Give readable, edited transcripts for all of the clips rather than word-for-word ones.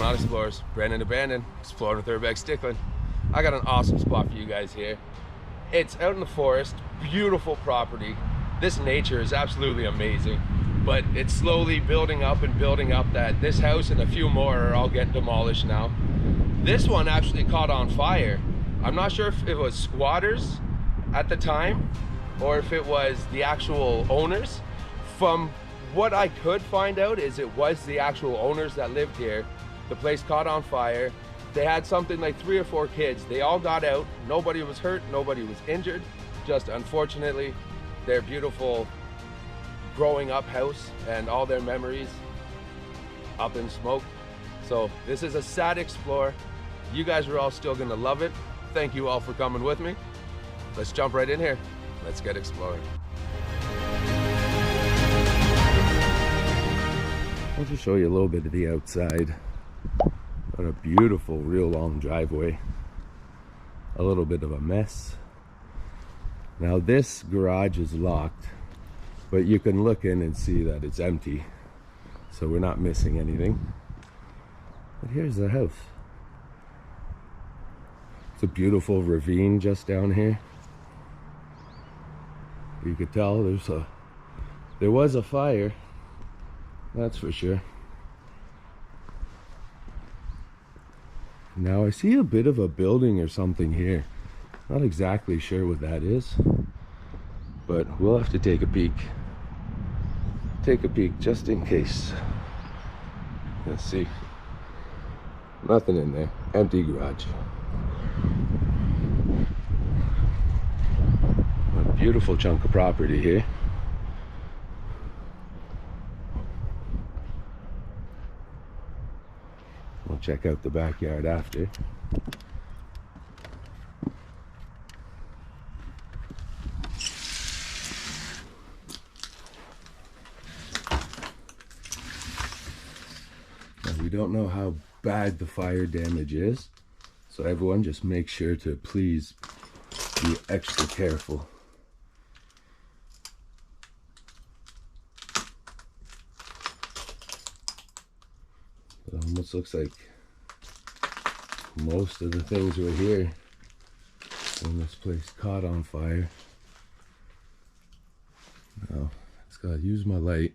on, explorers? Brandon and Brandon, exploring with urbex Bstickland. I got an awesome spot for you guys here. It's out in the forest, beautiful property. This nature is absolutely amazing, but it's slowly building up that this house and a few more are all getting demolished now. This one actually caught on fire. I'm not sure if it was squatters at the time or if it was the actual owners. From what I could find out is it was the actual owners that lived here. The place caught on fire. They had something like 3 or 4 kids. They all got out. Nobody was hurt, nobody was injured. Just unfortunately, their beautiful growing up house and all their memories up in smoke. So this is a sad explore. You guys are all still gonna love it. Thank you all for coming with me. Let's jump right in here. Let's get exploring. I'll just show you a little bit of the outside. Got a beautiful, real long driveway. A little bit of a mess. Now this garage is locked, but you can look in and see that it's empty. So we're not missing anything. But here's the house. It's a beautiful ravine just down here. You could tell there was a fire. That's for sure. Now I see a bit of a building or something here. Not exactly sure what that is, but we'll have to take a peek. Take a peek just in case. Let's see. Nothing in there. Empty garage. A beautiful chunk of property here. We'll check out the backyard after. Now, we don't know how bad the fire damage is, so everyone just make sure to please be extra careful. It almost looks like most of the things were here when this place caught on fire. Now, I just gotta use my light.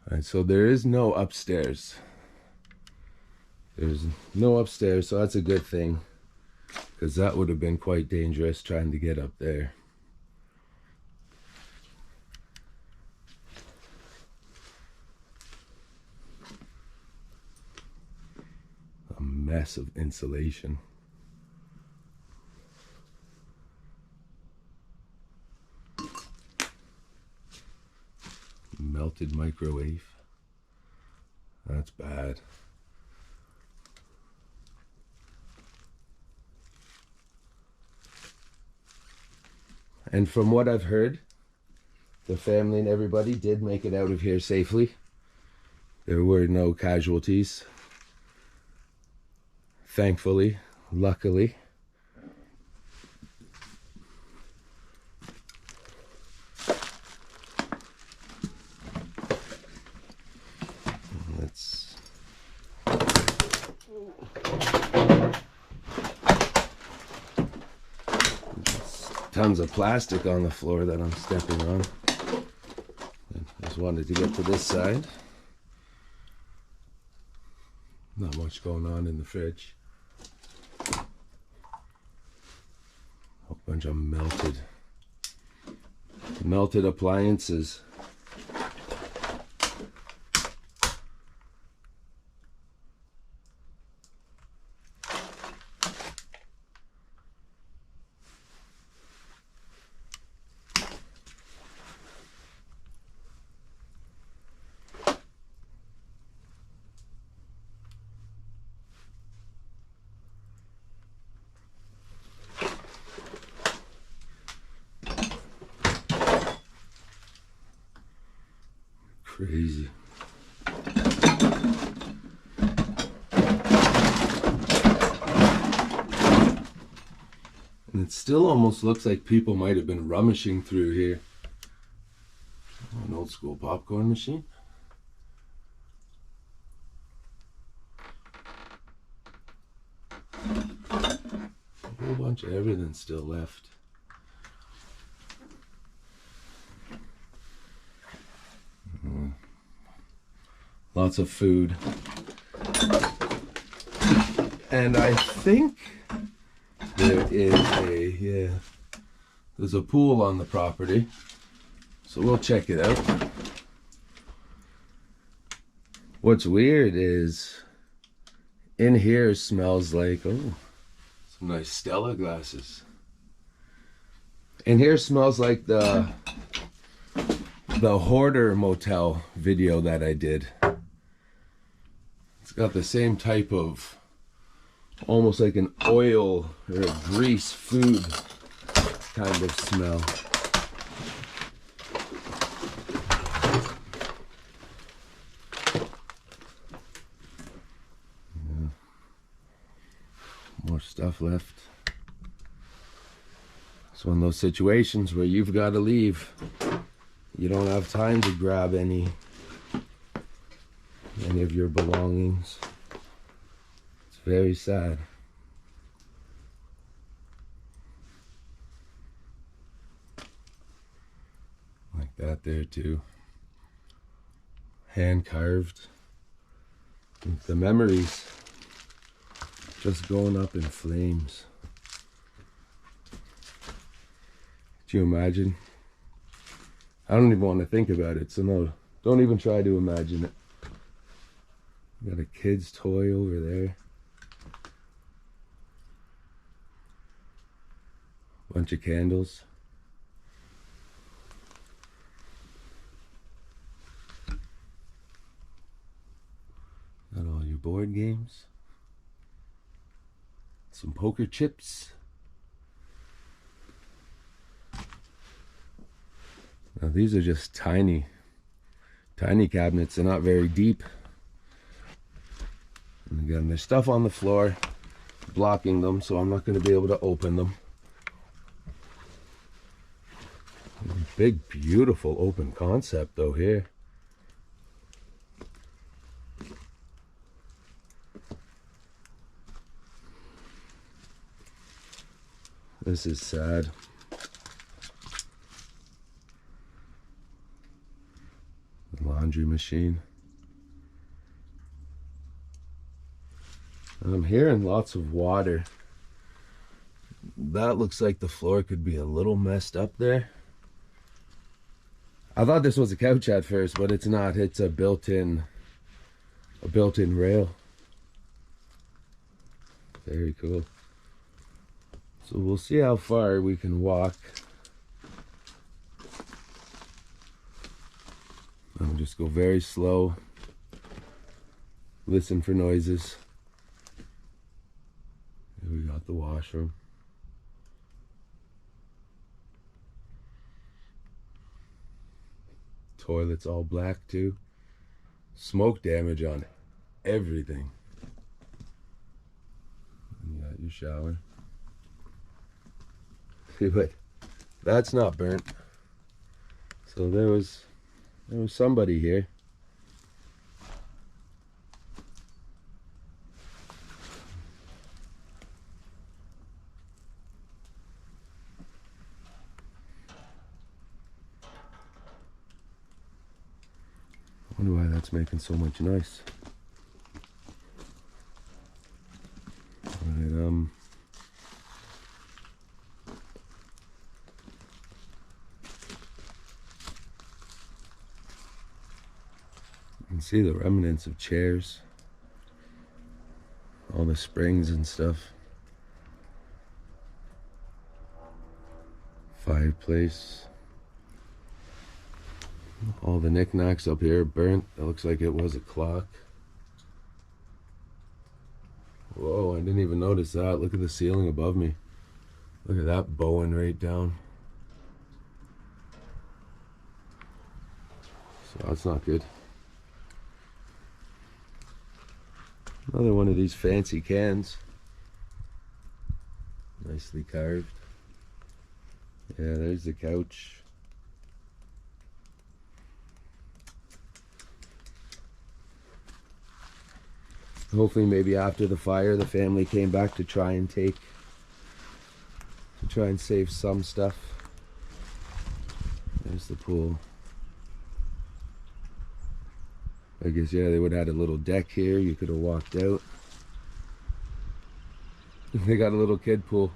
Alright, so there is no upstairs. There's no upstairs, so that's a good thing, because that would have been quite dangerous trying to get up there. Mess of insulation. Melted microwave. That's bad. And from what I've heard, the family and everybody did make it out of here safely. There were no casualties. Thankfully, luckily. Let's tons of plastic on the floor that I'm stepping on. I just wanted to get to this side. Not much going on in the fridge. A bunch of melted appliances. Crazy. And it still almost looks like people might have been rummaging through here. An old school popcorn machine. bunch of everything still left. Lots of food. And I think there is there's a pool on the property. So we'll check it out. What's weird is in here smells like, oh, some nice Stella glasses. In here smells like the Hoarder Motel video that I did. It's got the same type of, almost like an oil or a grease food kind of smell. Yeah. More stuff left. It's one of those situations where you've got to leave. You don't have time to grab any of your belongings. It's very sad. Like that there too. Hand carved. The memories just going up in flames. Could you imagine? I don't even want to think about it, so no, don't even try to imagine it. Got a kid's toy over there. Bunch of candles. Got all your board games. Some poker chips. Now these are just tiny cabinets. They're not very deep. And again, there's stuff on the floor blocking them, so I'm not going to be able to open them. Big, beautiful open concept though here. This is sad. The laundry machine. And I'm hearing lots of water. That looks like the floor could be a little messed up there. I thought this was a couch at first, but it's not. It's a built-in rail. Very cool. So we'll see how far we can walk. And just go very slow. Listen for noises. Here we got the washroom. Toilet's all black too. Smoke damage on everything. And you got your shower. But that's not burnt. So there was somebody here. I wonder why that's making so much noise. Alright, you can see the remnants of chairs, all the springs and stuff. Fireplace. All the knickknacks up here burnt. That looks like it was a clock. Whoa, I didn't even notice that. Look at the ceiling above me. Look at that bowing right down. So that's not good. Another one of these fancy cans. Nicely carved. Yeah, there's the couch. Hopefully maybe after the fire the family came back to try and take try and save some stuff. There's the pool. I guess, yeah, they would have had a little deck here. You could have walked out. They got a little kid pool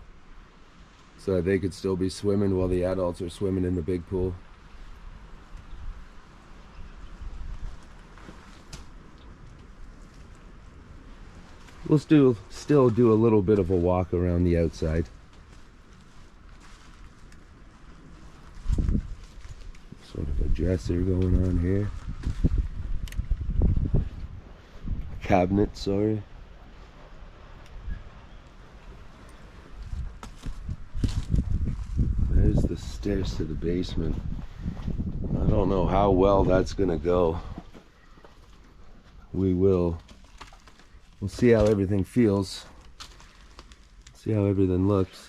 so that they could still be swimming while the adults are swimming in the big pool. We'll still do a little bit of a walk around the outside. Sort of a dresser going on here. Cabinet, sorry. There's the stairs to the basement. I don't know how well that's gonna go. We'll see how everything feels. See how everything looks.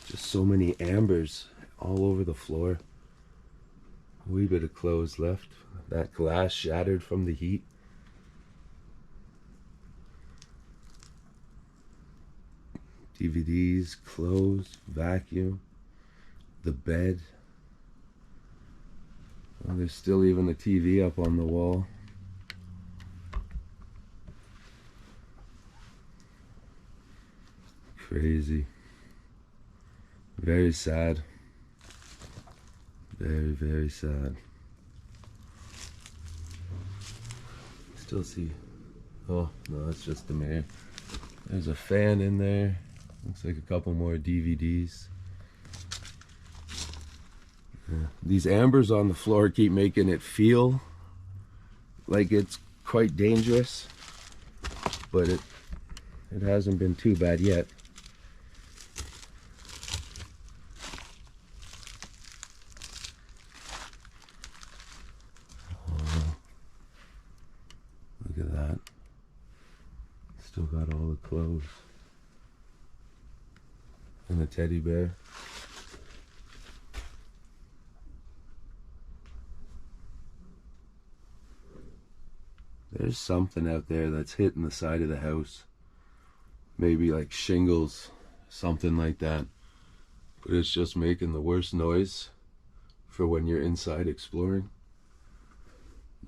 Just so many ambers all over the floor. A wee bit of clothes left. That glass shattered from the heat. DVDs, clothes, vacuum, the bed. Oh, there's still even a TV up on the wall. Crazy. Very sad. Very, very sad. Still see. Oh, no, that's just the mirror. There's a fan in there. Looks like a couple more DVDs. Yeah. These ambers on the floor keep making it feel like it's quite dangerous, but it hasn't been too bad yet. Oh, look at that. Still got all the clothes. And the teddy bear. There's something out there that's hitting the side of the house. Maybe like shingles, something like that. But it's just making the worst noise for when you're inside exploring.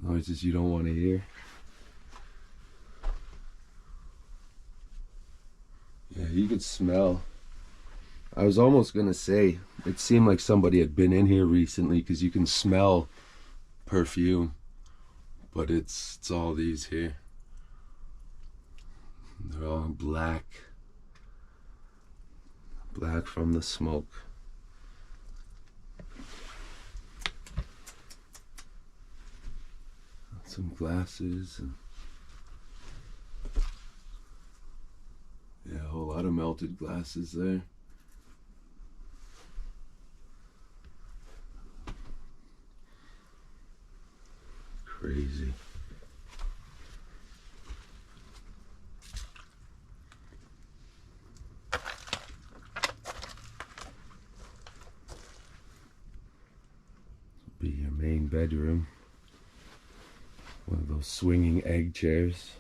Noises you don't want to hear. Yeah, you could smell. I was almost gonna say, it seemed like somebody had been in here recently because you can smell perfume. But it's all these here. They're all black. Black from the smoke. Some glasses and yeah, a whole lot of melted glasses there. Crazy. Be your main bedroom. One of those swinging egg chairs.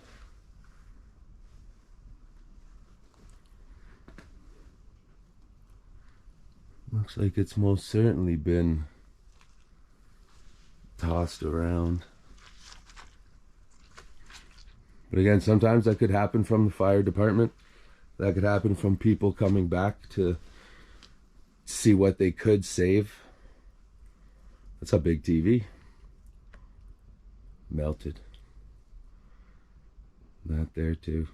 Looks like it's most certainly been tossed around. But again, sometimes that could happen from the fire department. That could happen from people coming back to see what they could save. That's a big TV. Melted. That there too.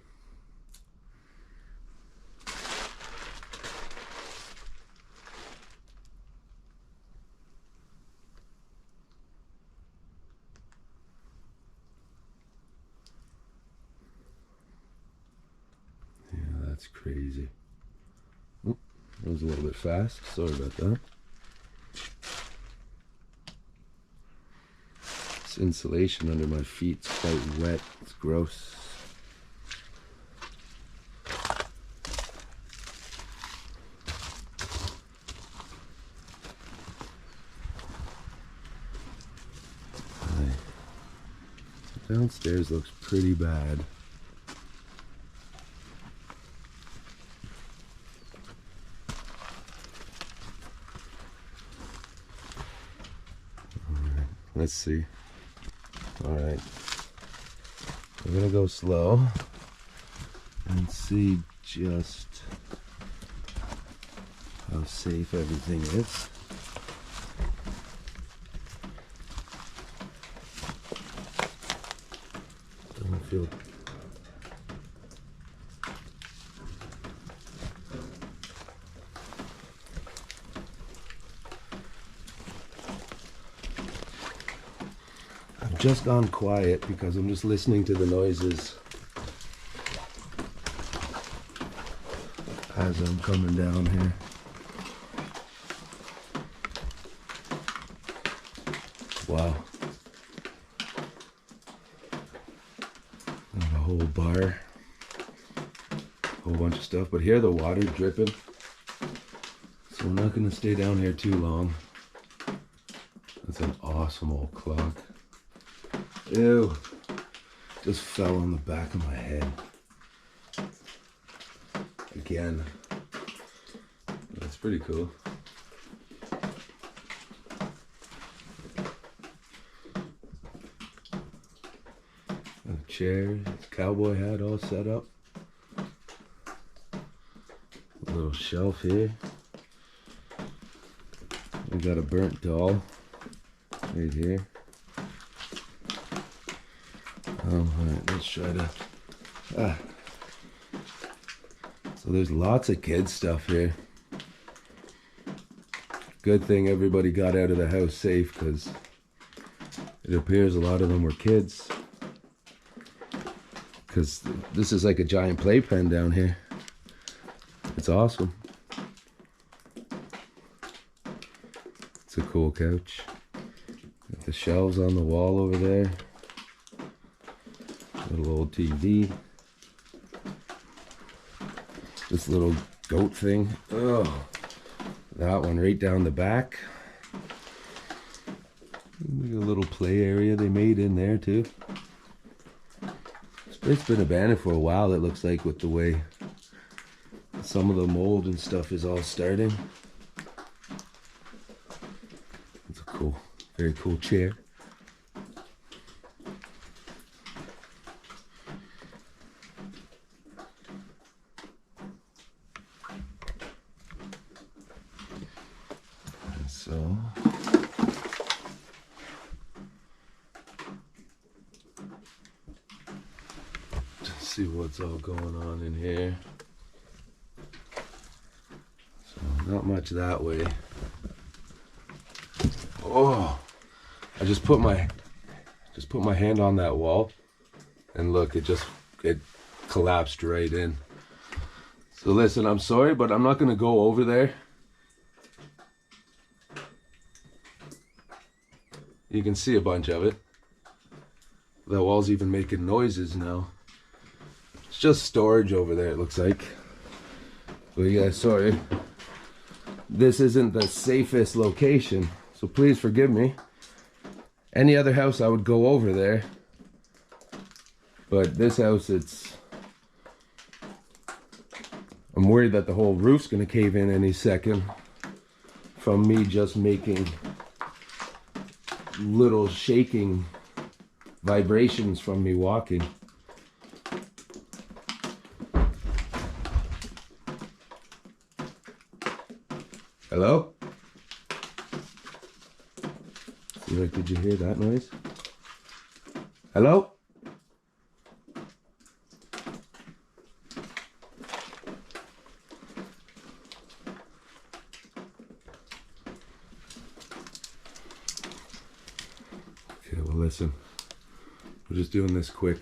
That's crazy. Oh, that was a little bit fast. Sorry about that. This insulation under my feet's quite wet. It's gross. Downstairs looks pretty bad. Alright, let's see. Alright. We're gonna go slow and see just how safe everything is. Doesn't feel I've just gone quiet because I'm just listening to the noises as I'm coming down here. Wow. And a whole bar. A whole bunch of stuff. But here the water's dripping. So we're not going to stay down here too long. That's an awesome old clock. Ew. Just fell on the back of my head. Again. That's pretty cool. A chair, cowboy hat all set up. A little shelf here. We got a burnt doll right here. Alright, let's try to... So there's lots of kids stuff here. Good thing everybody got out of the house safe, because it appears a lot of them were kids. Because this is like a giant playpen down here. It's awesome. It's a cool couch. Got the shelves on the wall over there. Little old TV. This little goat thing. Oh, that one right down the back. Look at a little play area they made in there too. It's been abandoned for a while, it looks like, with the way some of the mold and stuff is all starting. It's a cool, very cool chair. So let's see what's all going on in here. So not much that way. Oh, I just put my hand on that wall, and look, it collapsed right in. So listen, I'm sorry, but I'm not gonna go over there. You can see a bunch of it. The wall's even making noises now. It's just storage over there, it looks like. But yeah, sorry. This isn't the safest location, so please forgive me. Any other house I would go over there. But this house, I'm worried that the whole roof's gonna cave in any second from me just making little shaking vibrations from me walking. Hello? Did you hear that noise? Hello? Okay, well listen, we're just doing this quick.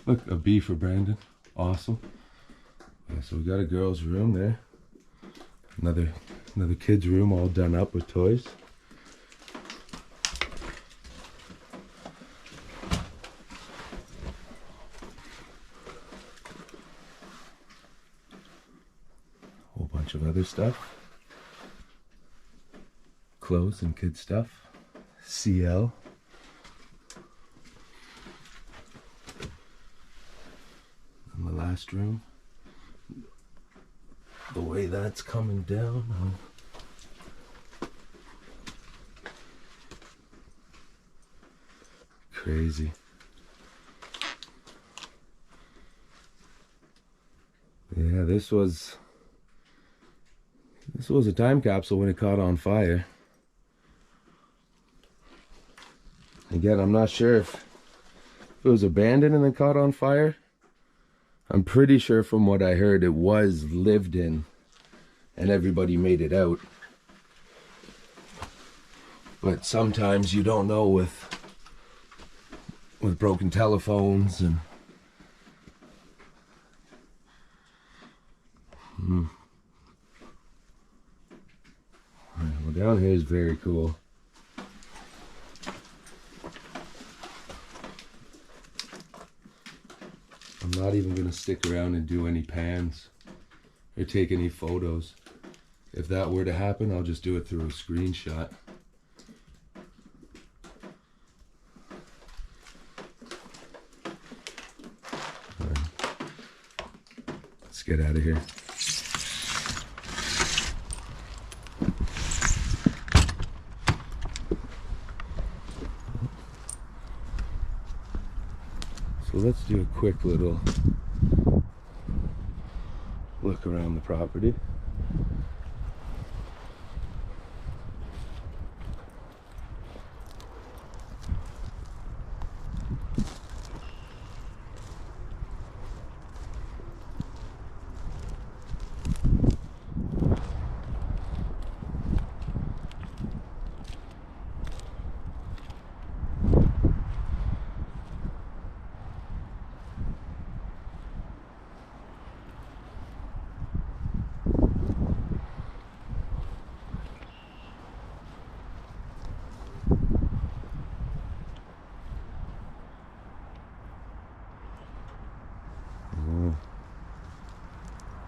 Look, a B for Brandon. Awesome. Yeah, so we got a girl's room there. Another kid's room all done up with toys. Whole bunch of other stuff. Clothes and kid stuff. CL. guest room. The way that's coming down. Crazy. Yeah, this was a time capsule when it caught on fire. Again, I'm not sure if it was abandoned and then caught on fire. I'm pretty sure from what I heard it was lived in and everybody made it out. But sometimes you don't know with broken telephones and Alright, well, down here is very cool. I'm not even going to stick around and do any pans or take any photos. If that were to happen, I'll just do it through a screenshot. Alright. Let's get out of here. So let's do a quick little look around the property.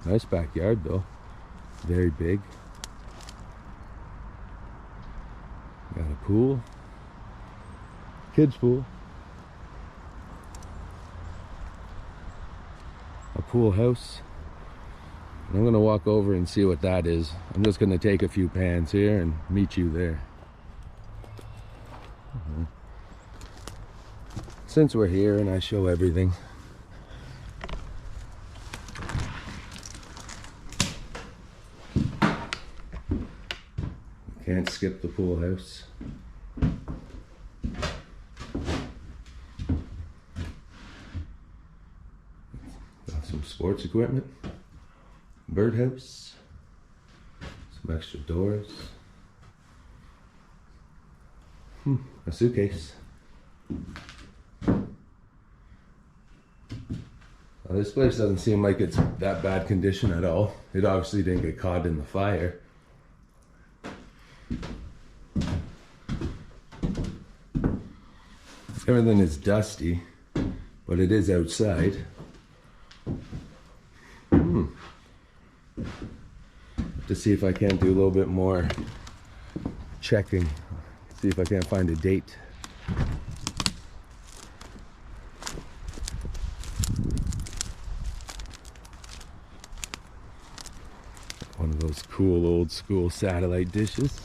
Nice backyard though, very big. Got a pool, kids pool, a pool house. And I'm gonna walk over and see what that is. I'm just gonna take a few pans here and meet you there. Since we're here and I show everything. Can't skip the pool house. Got some sports equipment. Birdhouse. Some extra doors. A suitcase. This place doesn't seem like it's that bad condition at all. It obviously didn't get caught in the fire. Everything is dusty, but it is outside. To see if I can't do a little bit more checking. See if I can't find a date. One of those cool old school satellite dishes.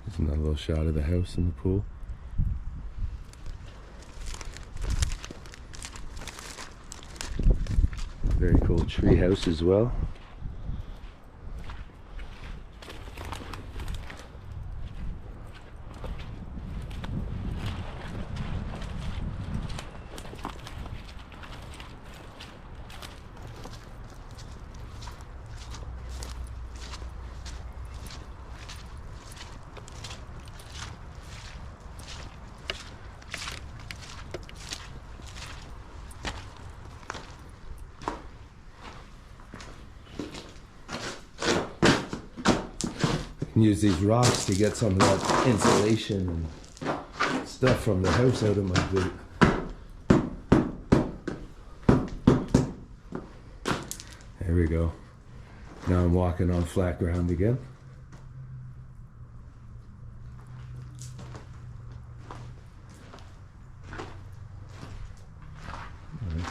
There's another little shot of the house and the pool. Very cool tree house as well. Use these rocks to get some of that insulation and stuff from the house out of my boot. There we go. Now I'm walking on flat ground again.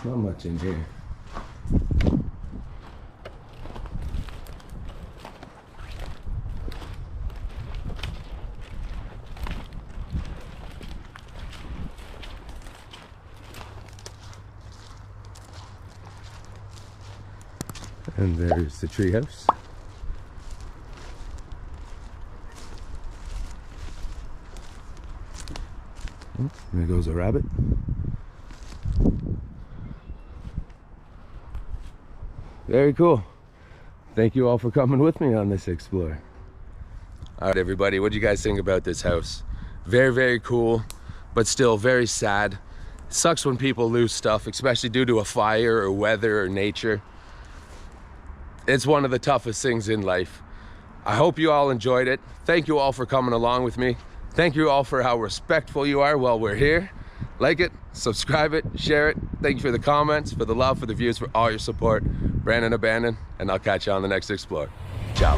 Not much in here. And there's the treehouse. Oh, there goes a rabbit. Very cool. Thank you all for coming with me on this explore. All right, everybody, what do you guys think about this house? Very, very cool, but still very sad. It sucks when people lose stuff, especially due to a fire or weather or nature. It's one of the toughest things in life. I hope you all enjoyed it. Thank you all for coming along with me. Thank you all for how respectful you are while we're here. Like it, subscribe it, share it. Thank you for the comments, for the love, for the views, for all your support. Brandon Abandon, and I'll catch you on the next explore. Ciao.